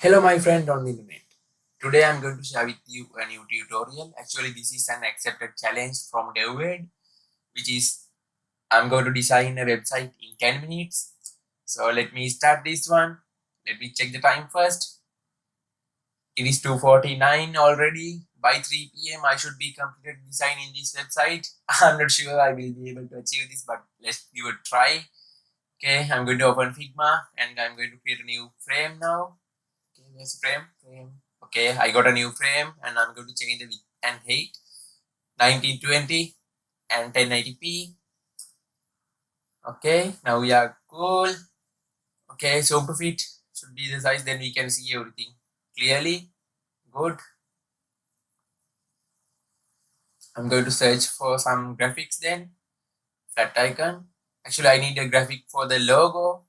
Hello my friend on the internet. Today I'm going to share with you a new tutorial. Actually this is an accepted challenge from DevWed, which is I'm going to design a website in 10 minutes. So let me start this one. Let me check the time first. It is 2:49 already. By 3 p.m. I should be completed designing this website. I'm not sure I will be able to achieve this, but let's give it a try. Okay, I'm going to open Figma and I'm going to create a new frame now. Okay, there's frame. Okay, I got a new frame and I'm going to change the width and height 1920 and 1080p. Okay, now we are cool. Okay, so to fit should be the size, then we can see everything clearly. Good. I'm going to search for some graphics then. Flat icon. Actually, I need a graphic for the logo.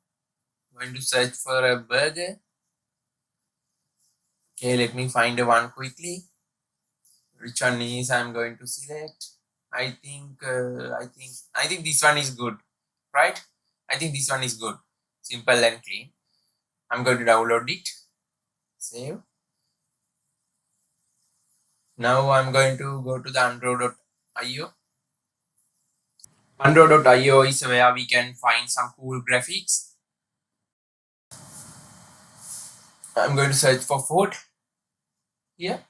I'm going to search for a burger. Okay, let me find the one quickly. Which one is I'm going to select? I think this one is good, right? I think this one is good, simple and clean. I'm going to download it, save. Now I'm going to go to the Android.io. Android.io is where we can find some cool graphics. I'm going to search for food here.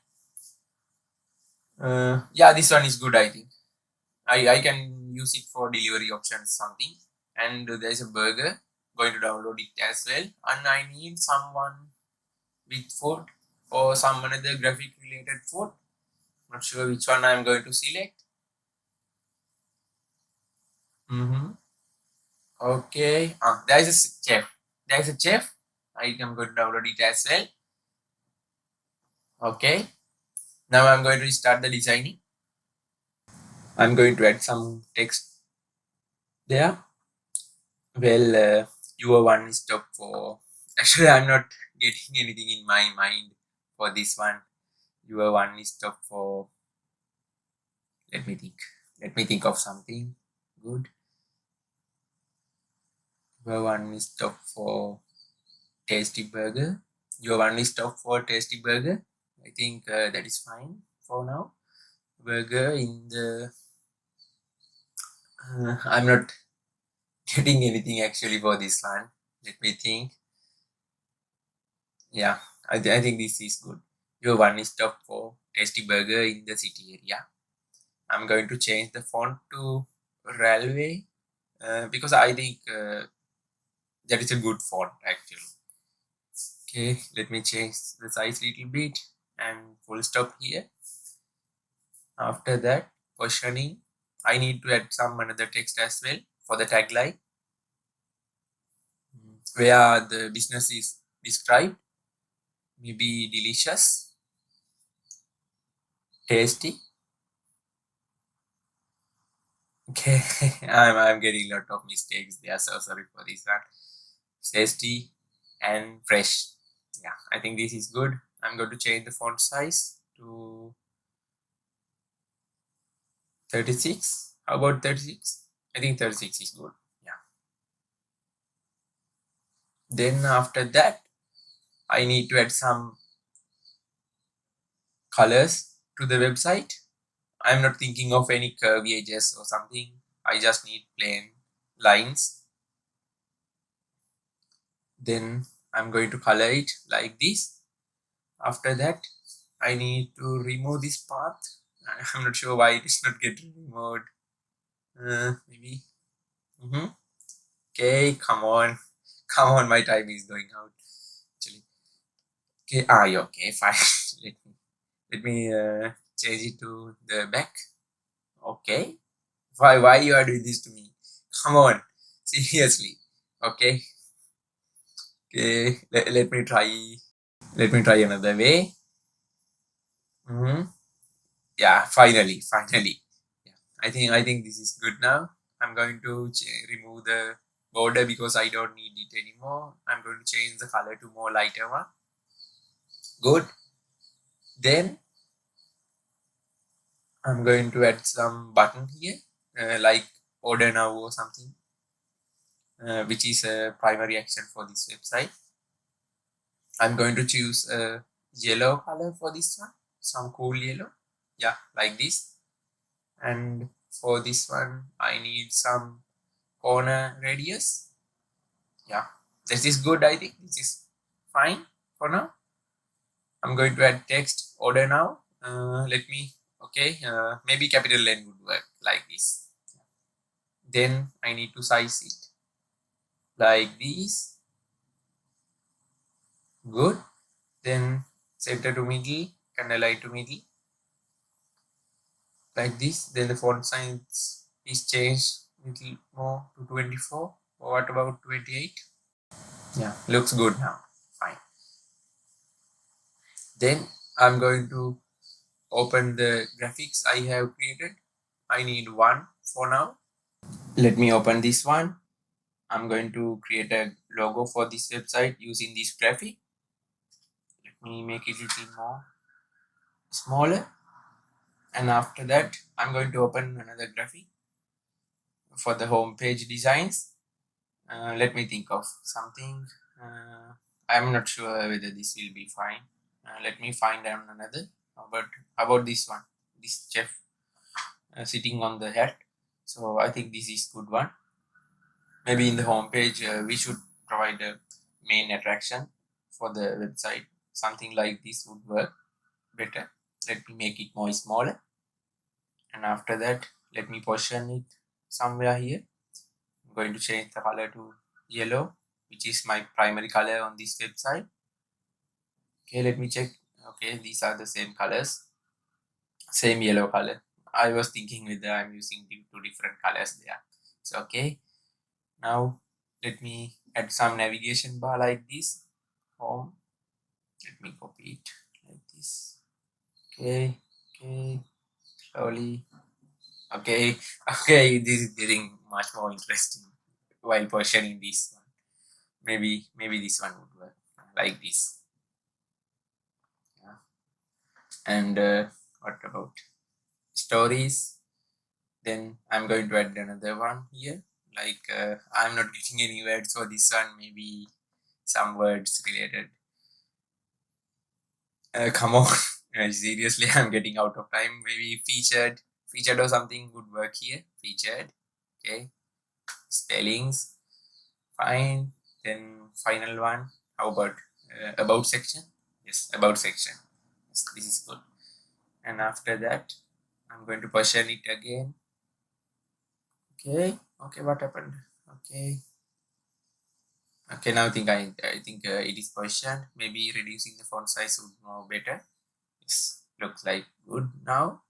Yeah, this one is good. I think I can use it for delivery options something. And there's a burger. Going to download it as well. And I need someone with food or some another graphic related food. Not sure which one I'm going to select. Okay. There's a chef. There's a chef. I am going to download it as well. Okay. Now I'm going to start the designing. I'm going to add some text there. Well, your one stop for. Actually, I'm not getting anything in my mind for this one. Your one stop for. Let me think. Let me think of something good. Your one stop for tasty burger. Your one stop for tasty burger. I think that is fine for now. Burger in the. I'm not getting anything actually for this one. Let me think. Yeah, I think this is good. Your one stop for tasty burger in the city area. I'm going to change the font to railway because I think that is a good font actually. Okay, let me change the size little bit and full stop here. After that, questioning. I need to add some another text as well for the tagline where the business is described. Maybe delicious, tasty. Okay, I'm getting a lot of mistakes there, so sorry for this one. Tasty and fresh. Yeah, I think this is good. I'm going to change the font size to 36. How about 36? I think 36 is good. Yeah. Then after that, I need to add some colors to the website. I'm not thinking of any curvy edges or something. I just need plain lines. Then I'm going to color it like this. After that, I need to remove this path. I'm not sure why it is not getting removed. Maybe. Okay, come on. Come on, my time is going out. Actually. Okay, yeah, okay, fine. let me change it to the back. Okay. Why you are doing this to me? Come on. Seriously. Okay. Okay. Let me try. Let me try another way. Yeah, finally. Yeah, I think this is good now. I'm going to remove the border because I don't need it anymore. I'm going to change the color to more lighter one. Good. Then I'm going to add some button here, like order now or something, which is a primary action for this website. I'm going to choose a yellow color for this one, some cool yellow. Yeah, like this. And for this one, I need some corner radius. Yeah, this is good. I think this is fine for now. I'm going to add text order now. Maybe capital N would work like this. Then I need to size it like this. Good. Then center to middle, kind of line to middle like this. Then the font size is changed little more to 24. What about 28? Yeah, looks good now. Fine. Then I'm going to open the graphics I have created. I need one for now. Let me open this one. I'm going to create a logo for this website using this graphic. Let me make it a little more smaller. And after that, I'm going to open another graphic for the home page designs. Let me think of something. I'm not sure whether this will be fine. Let me find another. How about this one? This chef sitting on the hat. So I think this is good one. Maybe in the home page we should provide a main attraction for the website. Something like this would work better. Let me make it more smaller. And after that, let me position it somewhere here. I'm going to change the color to yellow, which is my primary color on this website. Okay, let me check. Okay, these are the same colors, same yellow color. I was thinking whether I'm using two different colors there. It's okay. Now let me add some navigation bar like this. Home. Let me copy it like this. Okay, okay, slowly. Okay, okay. This is getting much more interesting while positioning this one. Maybe this one would work like this. Yeah. And what about stories? Then I'm going to add another one here. Like I'm not getting any words for this one. Maybe some words related. Come on, seriously, I'm getting out of time. Maybe featured or something would work here. Featured, okay. Spellings, fine. Then final one. How about section? Yes, about section. Yes, this is good. And after that, I'm going to position it again. Okay, okay. What happened? Okay, okay. Now I think it is positioned. Maybe reducing the font size would know better. Yes, looks like good now.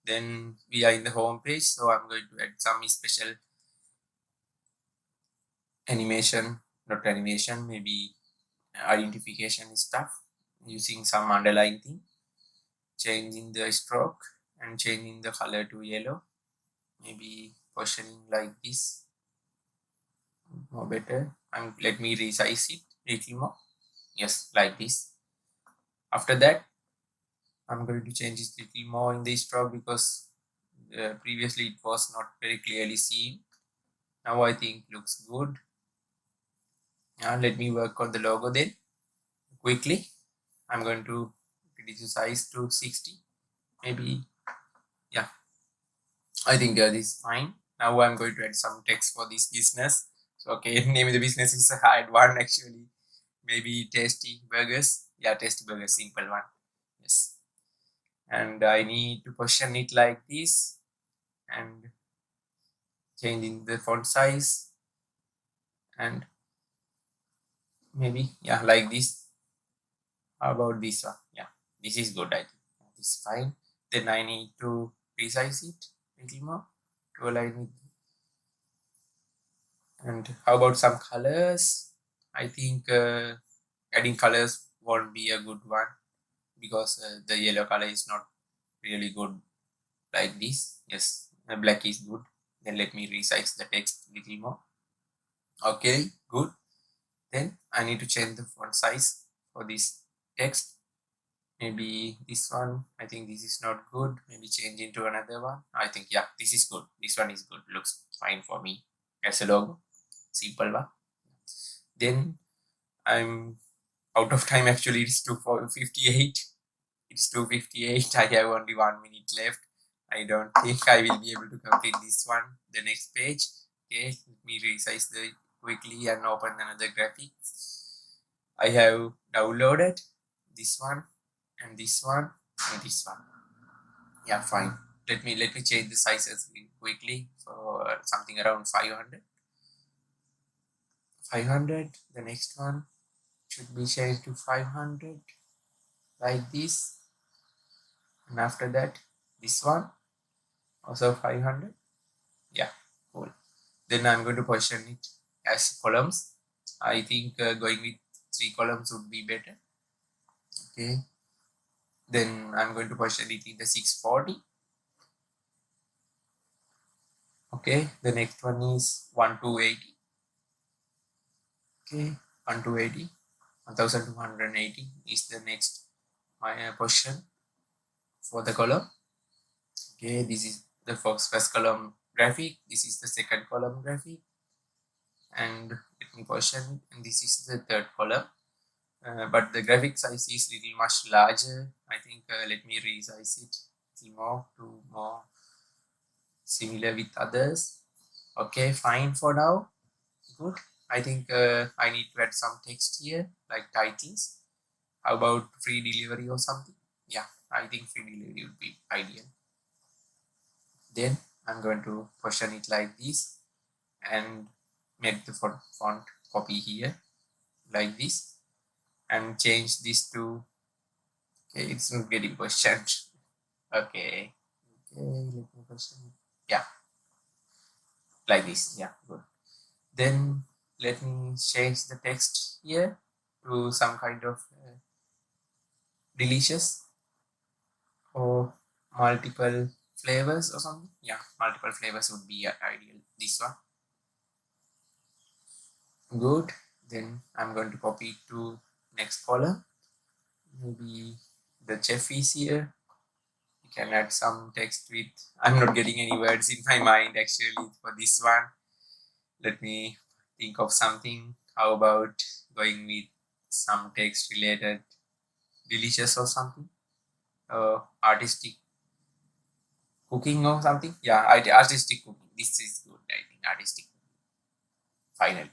Then we are in the home page, so I'm going to add some special animation, not animation, maybe identification stuff using some underline thing, changing the stroke and changing the color to yellow, maybe positioning like this more better. And let me resize it little more. Yes, like this. After that, I'm going to change it little more in the stroke because previously it was not very clearly seen. Now I think looks good. Let me work on the logo then quickly. I'm going to reduce the size to 60. Maybe, yeah, I think this is fine. Now I'm going to add some text for this business. So, okay, name of the business is a hard one actually. Maybe Tasty Burgers. Yeah, Tasty Burgers, simple one. Yes. And I need to position it like this and changing the font size and maybe, yeah, like this. How about this one? Yeah, this is good. I think this is fine. Then I need to resize it a little more to align with. And how about some colors? I think adding colors won't be a good one because the yellow color is not really good like this. Yes, black is good. Then let me resize the text a little more. Okay, good. Then I need to change the font size for this text. Maybe this one. I think this is not good. Maybe change into another one. I think, yeah, this is good. This one is good. Looks fine for me as a logo. Simple one. Then I'm out of time. Actually, it's 2:58. It's 2:58. I have only 1 minute left. I don't think I will be able to complete this one. The next page. Okay, let me resize the quickly and open another graphics. I have downloaded this one and this one and this one. Yeah, fine. Let me change the sizes quickly for something around 500. 500. The next one should be changed to 500 like this, and after that this one also 500. Yeah, cool. Then I'm going to position it as columns. I think going with 3 columns would be better. Okay, then I'm going to position it in the 640. Okay, the next one is 1280. Okay, 1280, 1280 is the next my position for the column. Okay, this is the first column graphic, this is the second column graphic, and let me position it, and this is the third column. But the graphic size is little much larger. I think let me resize it little more to more similar with others. Okay, fine for now. Good. I think I need to add some text here, like titles. How about free delivery or something? Yeah, I think free delivery would be ideal. Then I'm going to position it like this and make the font copy here like this and change this to, okay, it's not getting positioned. Okay, let me position it. Yeah, like this. Yeah, good. Then let me change the text here to some kind of delicious or multiple flavors or something. Yeah, multiple flavors would be ideal. This one. Good. Then I'm going to copy it to next column. Maybe the chef is here. You can add some text with, I'm not getting any words in my mind actually for this one. Let me think of something. How about going with some text related delicious or something? Artistic cooking or something? Yeah, artistic cooking. This is good. I think artistic cooking. Finally.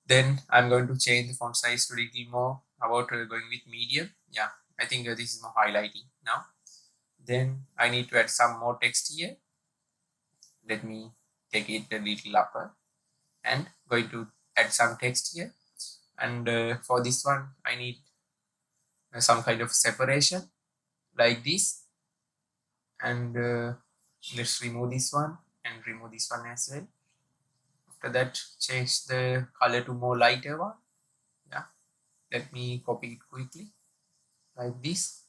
Then I'm going to change the font size to a little more. How about going with medium? Yeah, I think this is more highlighting now. Then I need to add some more text here. Let me take it a little upper and going to add some text here. And for this one, I need some kind of separation like this. And let's remove this one and remove this one as well. After that, change the color to more lighter one. Yeah, let me copy it quickly like this.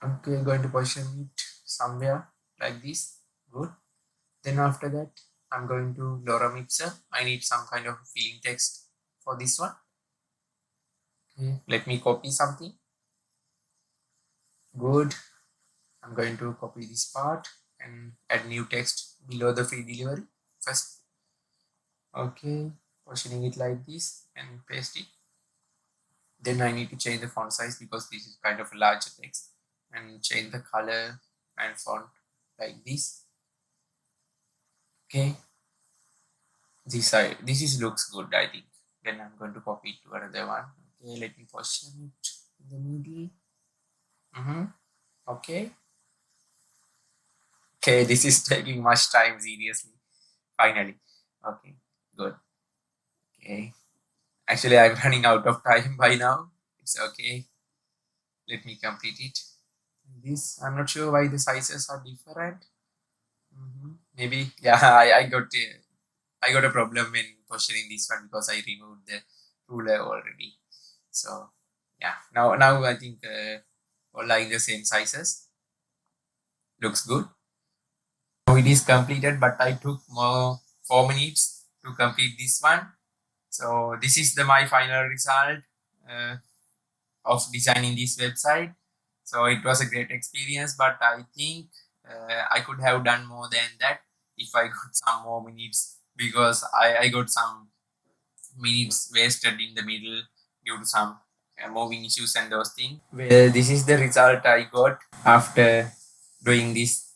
Okay, going to position it somewhere like this. Good. Then after that, I'm going to lorem ipsum. I need some kind of filling text for this one. Okay, let me copy something. Good. I'm going to copy this part and add new text below the free delivery first. Okay, positioning it like this and paste it. Then I need to change the font size because this is kind of a larger text, and change the color and font like this. Okay, this is looks good, I think. Then I'm going to copy it to another one. Okay, let me position it in the middle. Okay. Okay, this is taking much time, seriously. Finally. Okay, good. Okay. Actually, I'm running out of time by now. It's okay. Let me complete it. This, I'm not sure why the sizes are different. Maybe, yeah, I got a problem in positioning this one because I removed the ruler already. So, yeah, now I think all are in the same sizes. Looks good. Now it is completed, but I took more 4 minutes to complete this one. So this is my final result uh, of designing this website. So it was a great experience, but I think I could have done more than that if I got some more minutes, because I got some minutes wasted in the middle due to some moving issues and those things. Well, this is the result I got after doing this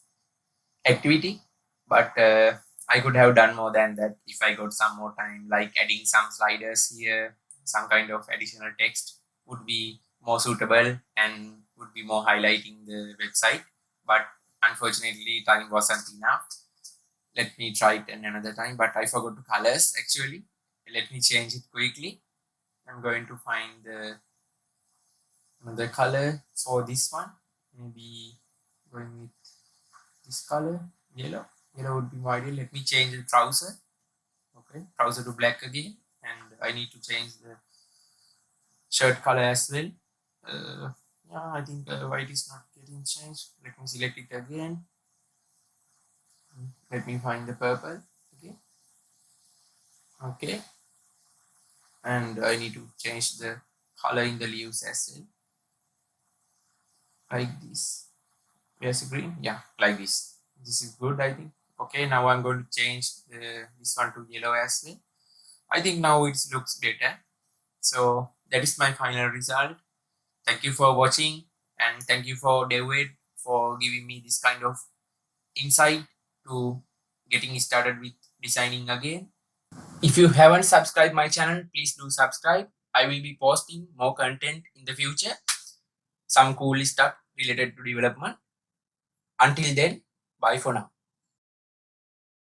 activity, but I could have done more than that if I got some more time, like adding some sliders here, some kind of additional text would be more suitable and would be more highlighting the website, but unfortunately time wasn't enough. Let me try it another time, but I forgot the colors actually. Let me change it quickly. I'm going to find the another color for this one, maybe going with this color, yellow. Yellow would be my ideal. Let me change the trouser. Okay, trouser to black again, and I need to change the shirt color as well. Yeah, I think white is not getting changed. Let me select it again. Let me find the purple. Okay, and I need to change the color in the leaves as well, like this. Where's the green? Yeah, like this. This is good, I think. Okay, now I'm going to change this one to yellow as well. I think now it looks better. So that is my final result. Thank you for watching, and thank you for David for giving me this kind of insight to getting started with designing again. If you haven't subscribed my channel, please do subscribe. I will be posting more content in the future, some cool stuff related to development. Until then, bye for now.